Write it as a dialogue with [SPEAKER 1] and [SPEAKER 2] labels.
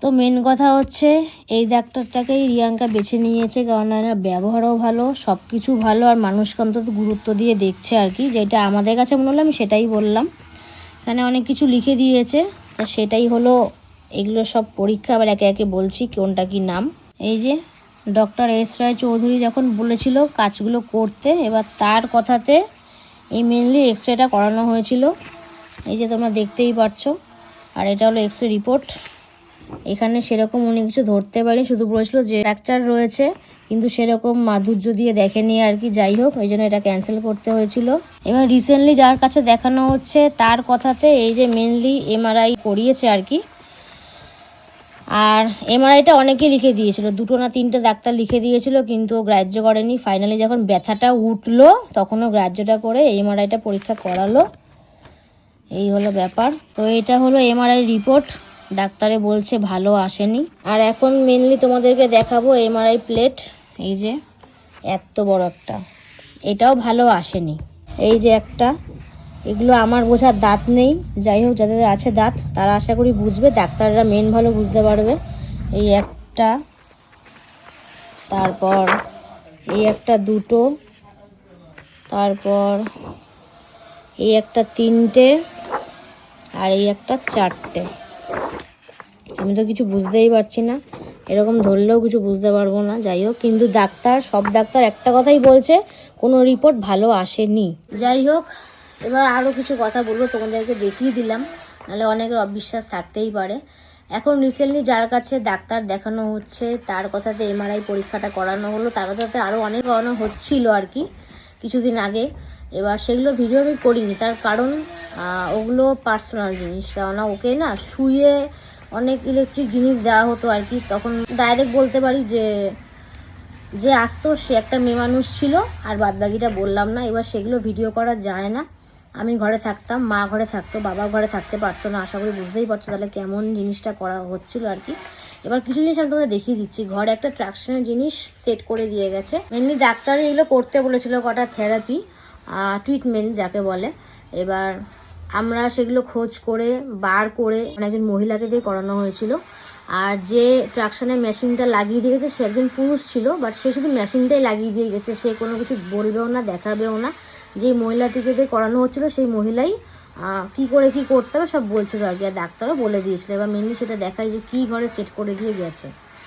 [SPEAKER 1] তো মেন কথা হচ্ছে এই ডাক্তারটাকেই রিয়াঙ্কা বেছে নিয়েছে, কারণ এনার ব্যবহারও ভালো, সব কিছু ভালো, আর মানুষকে অন্তত গুরুত্ব দিয়ে দেখছে আর কি। যেটা আমাদের কাছে মনে হলো আমি সেটাই বললাম। এখানে অনেক কিছু লিখে দিয়েছে, তা সেটাই হলো এগুলো সব পরীক্ষা। আবার একে একে বলছি কোনটা কি নাম। এই যে ডক্টর এস রায় চৌধুরী যখন বলেছিল কাজগুলো করতে, এবার তার কথাতে এই মেনলি এক্স-রেটা করানো হয়েছিল। এই যে তোমরা দেখতেই পারছো। আর এটা হলো এক্স-রে রিপোর্ট। এখানে সেরকম উনি কিছু ধরতে পারেনি, শুধু বলেছিল যে ফ্র্যাকচার রয়েছে, কিন্তু সেরকম মাধুর্য দিয়ে দেখেনি আর কি। যাই হোক, এই জন্য এটা ক্যান্সেল করতে হয়েছিল। এবার রিসেন্টলি যার কাছে দেখানো হচ্ছে তার কথাতে এই যে মেনলি এমআরআই করিয়েছে আর কি। আর এমআরআইটা অনেকেই লিখে দিয়েছিল, 2 না 3টে ডাক্তার লিখে দিয়েছিল, কিন্তু ও গ্রাহ্য করেনি। ফাইনালি যখন ব্যথাটা উঠলো তখনও গ্রাহ্যটা করে এমআরআইটা পরীক্ষা করালো। এই হলো ব্যাপার। তো এটা হলো এমআরআই রিপোর্ট, ডাক্তারে বলছে ভালো আসেনি। আর এখন মেনলি তোমাদেরকে দেখাবো এমআরআই প্লেট। এই যে এত বড় একটা, এটাও ভালো আসেনি। এই যে একটা, এগুলো আমার বোঝার দাঁত নেই। যাই হোক, যাদের আছে দাঁত তারা আশা করি বুঝবে, ডাক্তাররা মেন ভালো বুঝতে পারবে। এই একটা, তারপর এই একটা 2টো, তারপর এই একটা 3টে, আর এই একটা 4টে। আমি তো কিছু বুঝতেই পারছি না, এরকম ধরলেও কিছু বুঝতে পারবো না। যাই হোক, কিন্তু ডাক্তার, সব ডাক্তার একটা কথাই বলছে, কোনো রিপোর্ট ভালো আসেনি। যাই হোক, এবার আরও কিছু কথা বলবো, তোমাদেরকে দেখিয়ে দিলাম, নাহলে অনেকের অবিশ্বাস থাকতেই পারে। এখন রিসেন্টলি যার কাছে ডাক্তার দেখানো হচ্ছে তার কথাতে এমআরআই পরীক্ষাটা করানো হলো, তার কথাতে আরও অনেক করানো হচ্ছিল আর কি কিছুদিন আগে। এবার সেগুলো ভিডিও আমি করিনি, তার কারণ ওগুলো পার্সোনাল জিনিস। কেননা ওকে না শুয়ে অনেক ইলেকট্রিক জিনিস দেওয়া হতো আর কি। তখন ডাইরেক্ট বলতে পারি যে আসতো সে একটা মেয়ে মানুষ ছিল, আর বাদবাকিটা বললাম না। এবার সেগুলো ভিডিও করা যায় না। আমি ঘরে থাকতাম, মা ঘরে থাকতো, বাবা ঘরে থাকতে পারতো না। আশা করি বুঝতেই পারছো তাহলে কেমন জিনিসটা করা হচ্ছিল আর কি। এবার কিছু জিনিস আমি তোমাদের দেখিয়ে দিচ্ছি। ঘরে একটা ট্রাকশনের জিনিস সেট করে দিয়ে গেছে। এমনি ডাক্তার এগুলো করতে বলেছিল, কটা থেরাপি ট্রিটমেন্ট যাকে বলে। এবার আমরা সেগুলো খোঁজ করে বার করে একজন মহিলাকে দিয়ে করানো হয়েছিল। আর যে ট্রাকশনের মেশিনটা লাগিয়ে দিয়ে গেছে সে একজন পুরুষ ছিল, বাট সে শুধু মেশিনটাই লাগিয়ে দিয়ে গেছে, সে কোনো কিছু বলবেও না, দেখাবেও না। যে মহিলাটিকে দিয়ে করানো হচ্ছিলো সেই মহিলাই কি করতে হবে সব বলছিল আর কি, আর ডাক্তারও বলে দিয়েছিল। এবার মেনলি সেটা দেখায় যে কি ঘরে সেট করে দিয়ে গেছে।